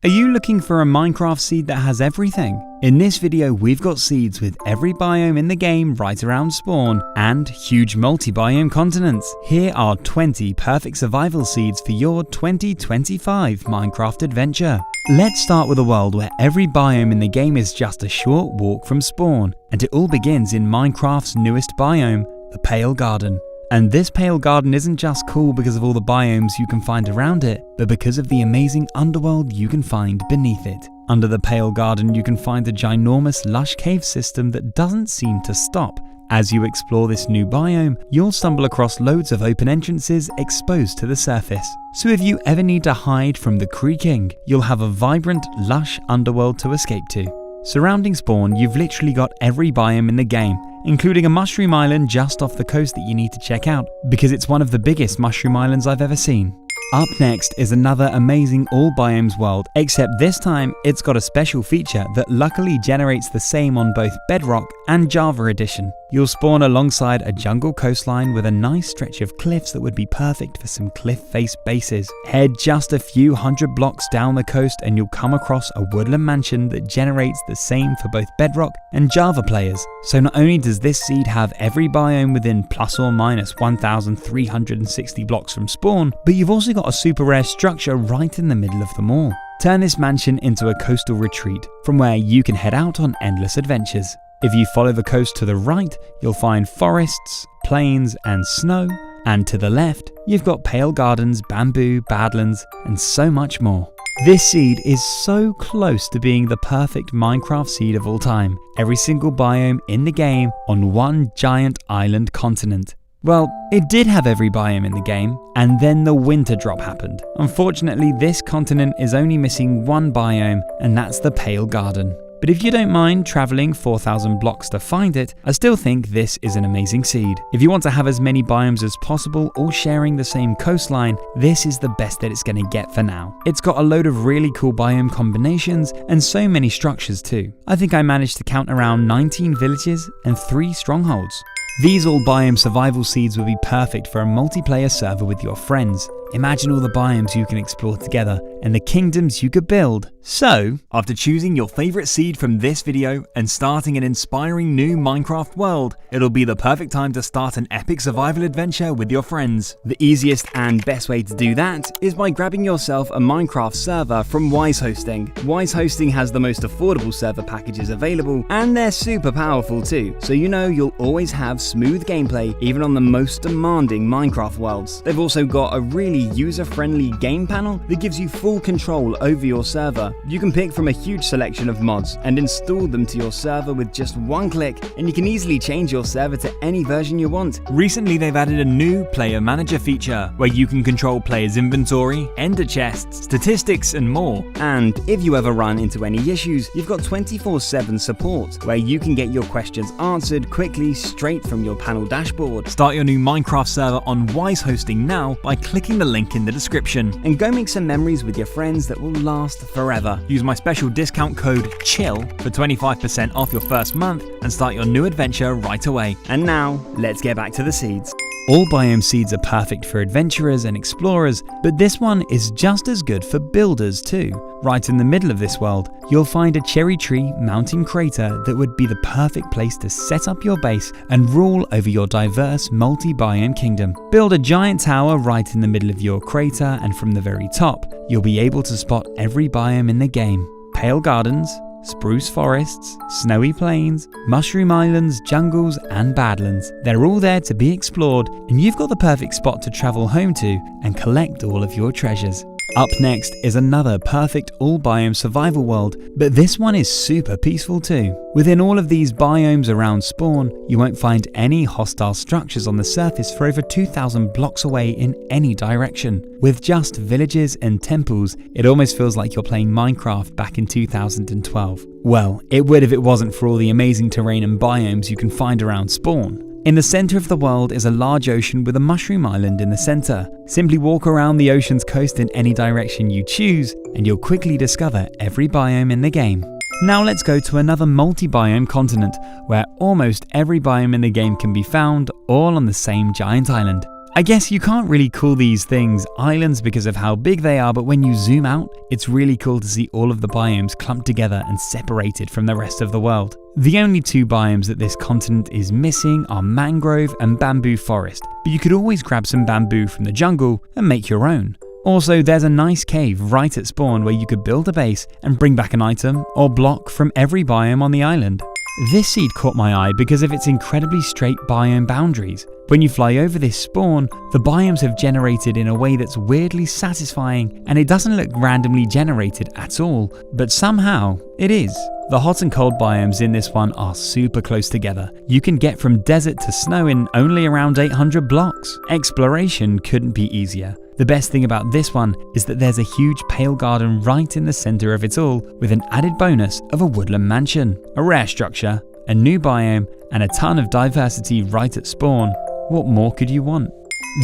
Are you looking for a Minecraft seed that has everything? In this video, we've got seeds with every biome in the game right around spawn and huge multi-biome continents. Here are 20 perfect survival seeds for your 2025 Minecraft adventure. Let's start with a world where every biome in the game is just a short walk from spawn, and it all begins in Minecraft's newest biome, the Pale Garden. And this Pale Garden isn't just cool because of all the biomes you can find around it, but because of the amazing underworld you can find beneath it. Under the Pale Garden, you can find a ginormous lush cave system that doesn't seem to stop. As you explore this new biome, you'll stumble across loads of open entrances exposed to the surface. So if you ever need to hide from the creaking, you'll have a vibrant, lush underworld to escape to. Surrounding spawn, you've literally got every biome in the game, including a mushroom island just off the coast that you need to check out, because it's one of the biggest mushroom islands I've ever seen. Up next is another amazing all biomes world, except this time it's got a special feature that luckily generates the same on both Bedrock and Java Edition. You'll spawn alongside a jungle coastline with a nice stretch of cliffs that would be perfect for some cliff face bases. Head just a few hundred blocks down the coast and you'll come across a woodland mansion that generates the same for both Bedrock and Java players. So not only does this seed have every biome within plus or minus 1,360 blocks from spawn, but you've also got a super rare structure right in the middle of them all. Turn this mansion into a coastal retreat from where you can head out on endless adventures. If you follow the coast to the right, you'll find forests, plains and snow, and to the left, you've got Pale Gardens, bamboo, badlands, and so much more. This seed is so close to being the perfect Minecraft seed of all time. Every single biome in the game on one giant island continent. Well, it did have every biome in the game, and then the winter drop happened. Unfortunately, this continent is only missing one biome, and that's the Pale Garden. But if you don't mind traveling 4,000 blocks to find it, I still think this is an amazing seed. If you want to have as many biomes as possible, all sharing the same coastline, this is the best that it's going to get for now. It's got a load of really cool biome combinations and so many structures too. I think I managed to count around 19 villages and 3 strongholds. These all biome survival seeds would be perfect for a multiplayer server with your friends. Imagine all the biomes you can explore together and the kingdoms you could build. So, after choosing your favorite seed from this video and starting an inspiring new Minecraft world, it'll be the perfect time to start an epic survival adventure with your friends. The easiest and best way to do that is by grabbing yourself a Minecraft server from Wise Hosting. Wise Hosting has the most affordable server packages available, and they're super powerful too, so you know you'll always have smooth gameplay even on the most demanding Minecraft worlds. They've also got a really user-friendly game panel that gives you full control over your server. You can pick from a huge selection of mods and install them to your server with just one click, and you can easily change your server to any version you want. Recently, they've added a new player manager feature where you can control players' inventory, ender chests, statistics, and more. And if you ever run into any issues, you've got 24/7 support where you can get your questions answered quickly straight from your panel dashboard. Start your new Minecraft server on Wise Hosting now by clicking the link in the description, and go make some memories with your friends that will last forever. Use my special discount code CHILL for 25% off your first month and start your new adventure right away. And now, let's get back to the seeds. All biome seeds are perfect for adventurers and explorers, but this one is just as good for builders too. Right in the middle of this world, you'll find a cherry tree mountain crater that would be the perfect place to set up your base and rule over your diverse multi-biome kingdom. Build a giant tower right in the middle of your crater, and from the very top, you'll be able to spot every biome in the game. Pale Gardens, spruce forests, snowy plains, mushroom islands, jungles, and badlands. They're all there to be explored, and you've got the perfect spot to travel home to and collect all of your treasures. Up next is another perfect all biome survival world, but this one is super peaceful too. Within all of these biomes around spawn, you won't find any hostile structures on the surface for over 2,000 blocks away in any direction. With just villages and temples, it almost feels like you're playing Minecraft back in 2012. Well, it would if it wasn't for all the amazing terrain and biomes you can find around spawn. In the center of the world is a large ocean with a mushroom island in the center. Simply walk around the ocean's coast in any direction you choose, and you'll quickly discover every biome in the game. Now let's go to another multi-biome continent, where almost every biome in the game can be found, all on the same giant island. I guess you can't really call these things islands because of how big they are, but when you zoom out, it's really cool to see all of the biomes clumped together and separated from the rest of the world. The only two biomes that this continent is missing are mangrove and bamboo forest, but you could always grab some bamboo from the jungle and make your own. Also, there's a nice cave right at spawn where you could build a base and bring back an item or block from every biome on the island. This seed caught my eye because of its incredibly straight biome boundaries. When you fly over this spawn, the biomes have generated in a way that's weirdly satisfying, and it doesn't look randomly generated at all, but somehow it is. The hot and cold biomes in this one are super close together. You can get from desert to snow in only around 800 blocks. Exploration couldn't be easier. The best thing about this one is that there's a huge pale garden right in the center of it all, with an added bonus of a woodland mansion, a rare structure, a new biome, and a ton of diversity right at spawn. What more could you want?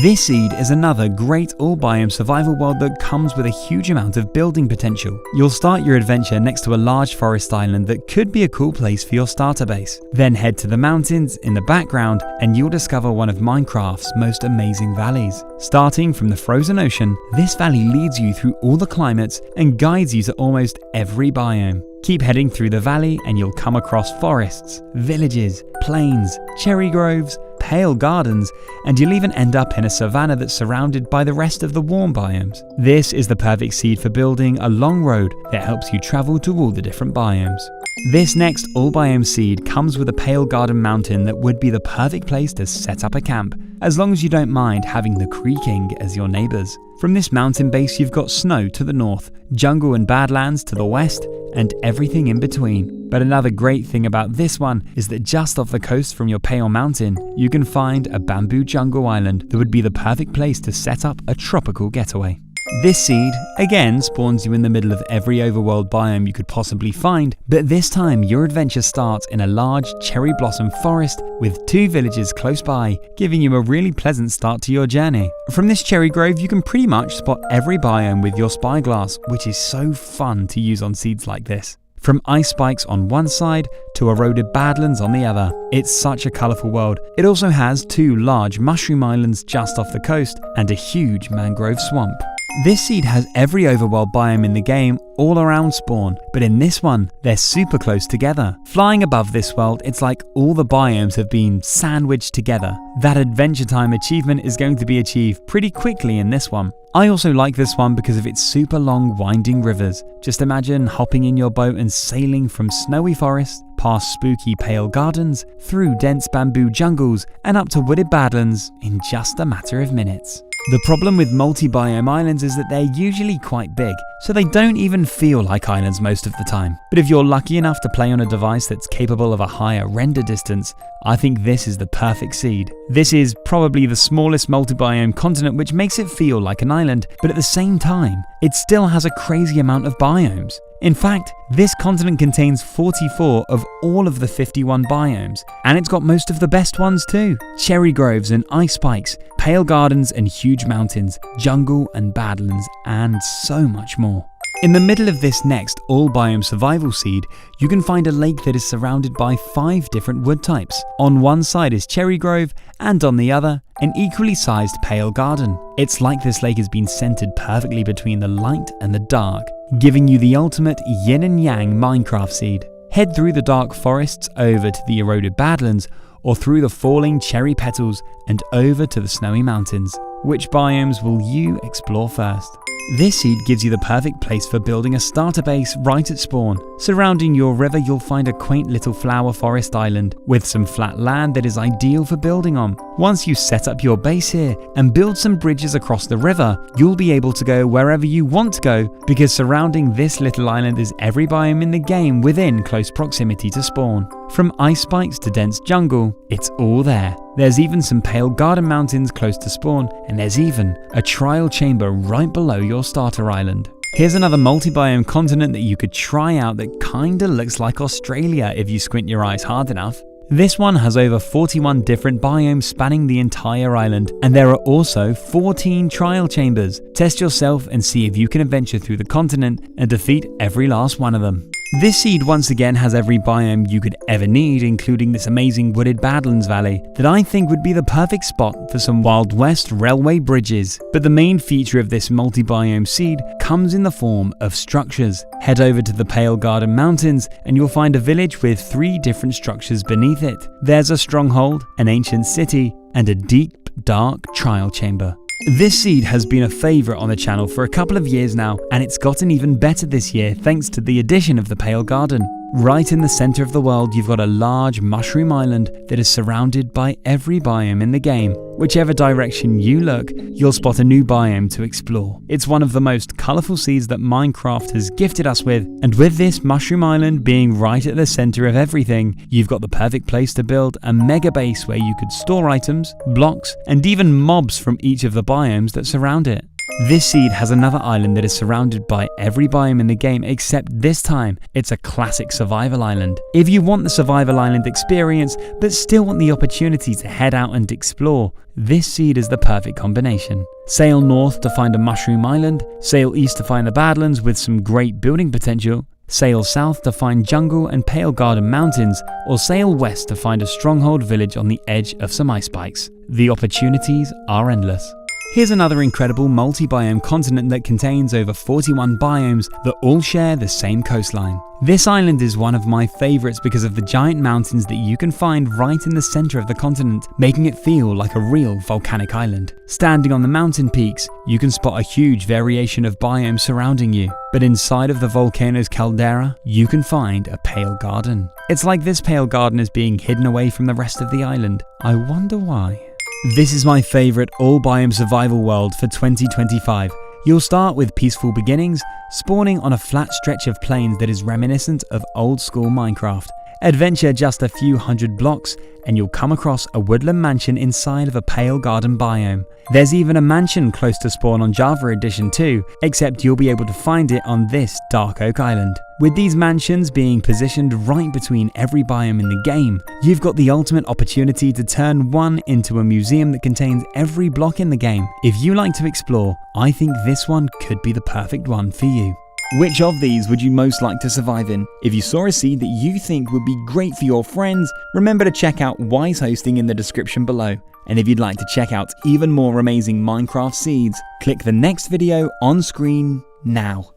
This seed is another great all-biome survival world that comes with a huge amount of building potential. You'll start your adventure next to a large forest island that could be a cool place for your starter base. Then head to the mountains in the background and you'll discover one of Minecraft's most amazing valleys. Starting from the frozen ocean, this valley leads you through all the climates and guides you to almost every biome. Keep heading through the valley and you'll come across forests, villages, plains, cherry groves, pale gardens, and you'll even end up in a savanna that's surrounded by the rest of the warm biomes. This is the perfect seed for building a long road that helps you travel to all the different biomes. This next all biome seed comes with a pale garden mountain that would be the perfect place to set up a camp, as long as you don't mind having the creaking as your neighbors. From this mountain base you've got snow to the north, jungle and badlands to the west, and everything in between. But another great thing about this one is that just off the coast from your pale mountain, you can find a bamboo jungle island that would be the perfect place to set up a tropical getaway. This seed, again, spawns you in the middle of every overworld biome you could possibly find, but this time your adventure starts in a large cherry blossom forest with 2 villages close by, giving you a really pleasant start to your journey. From this cherry grove you can pretty much spot every biome with your spyglass, which is so fun to use on seeds like this. From ice spikes on one side to eroded badlands on the other. It's such a colourful world. It also has 2 large mushroom islands just off the coast and a huge mangrove swamp. This seed has every overworld biome in the game all around spawn, but in this one, they're super close together. Flying above this world, it's like all the biomes have been sandwiched together. That Adventure Time achievement is going to be achieved pretty quickly in this one. I also like this one because of its super long winding rivers. Just imagine hopping in your boat and sailing from snowy forests, past spooky pale gardens, through dense bamboo jungles, and up to wooded badlands in just a matter of minutes. The problem with multi-biome islands is that they're usually quite big, so they don't even feel like islands most of the time. But if you're lucky enough to play on a device that's capable of a higher render distance, I think this is the perfect seed. This is probably the smallest multi-biome continent, which makes it feel like an island, but at the same time, it still has a crazy amount of biomes. In fact, this continent contains 44 of all of the 51 biomes, and it's got most of the best ones too. Cherry groves and ice spikes, pale gardens and huge mountains, jungle and badlands, and so much more. In the middle of this next all-biome survival seed, you can find a lake that is surrounded by 5 different wood types. On one side is cherry grove, and on the other, an equally sized pale garden. It's like this lake has been centered perfectly between the light and the dark, giving you the ultimate yin and yang Minecraft seed. Head through the dark forests over to the eroded badlands, or through the falling cherry petals and over to the snowy mountains. Which biomes will you explore first? This seed gives you the perfect place for building a starter base right at spawn. Surrounding your river, you'll find a quaint little flower forest island with some flat land that is ideal for building on. Once you set up your base here and build some bridges across the river, you'll be able to go wherever you want to go, because surrounding this little island is every biome in the game within close proximity to spawn. From ice spikes to dense jungle, it's all there. There's even some pale garden mountains close to spawn, and there's even a trial chamber right below your starter island. Here's another multi-biome continent that you could try out that kinda looks like Australia if you squint your eyes hard enough. This one has over 41 different biomes spanning the entire island, and there are also 14 trial chambers. Test yourself and see if you can adventure through the continent and defeat every last one of them. This seed once again has every biome you could ever need, including this amazing wooded Badlands Valley that I think would be the perfect spot for some Wild West railway bridges. But the main feature of this multi-biome seed comes in the form of structures. Head over to the Pale Garden Mountains and you'll find a village with 3 different structures beneath it. There's a stronghold, an ancient city, and a deep, dark trial chamber. This seed has been a favourite on the channel for a couple of years now, and it's gotten even better this year thanks to the addition of the Pale Garden. Right in the centre of the world, you've got a large mushroom island that is surrounded by every biome in the game. Whichever direction you look, you'll spot a new biome to explore. It's one of the most colourful seeds that Minecraft has gifted us with, and with this mushroom island being right at the centre of everything, you've got the perfect place to build a mega base where you could store items, blocks, and even mobs from each of the biomes that surround it. This seed has another island that is surrounded by every biome in the game, except this time it's a classic survival island. If you want the survival island experience but still want the opportunity to head out and explore, this seed is the perfect combination. Sail north to find a mushroom island, sail east to find the Badlands with some great building potential, sail south to find jungle and Pale Garden Mountains, or sail west to find a stronghold village on the edge of some ice spikes. The opportunities are endless. Here's another incredible multi-biome continent that contains over 41 biomes that all share the same coastline. This island is one of my favourites because of the giant mountains that you can find right in the centre of the continent, making it feel like a real volcanic island. Standing on the mountain peaks, you can spot a huge variation of biomes surrounding you. But inside of the volcano's caldera, you can find a pale garden. It's like this pale garden is being hidden away from the rest of the island. I wonder why. This is my favourite all-biome survival world for 2025. You'll start with peaceful beginnings, spawning on a flat stretch of plains that is reminiscent of old-school Minecraft. Adventure just a few hundred blocks and you'll come across a woodland mansion inside of a pale garden biome. There's even a mansion close to spawn on Java Edition too, except you'll be able to find it on this dark oak island. With these mansions being positioned right between every biome in the game, you've got the ultimate opportunity to turn one into a museum that contains every block in the game. If you like to explore, I think this one could be the perfect one for you. Which of these would you most like to survive in? If you saw a seed that you think would be great for your friends, remember to check out Wise Hosting in the description below. And if you'd like to check out even more amazing Minecraft seeds, click the next video on screen now.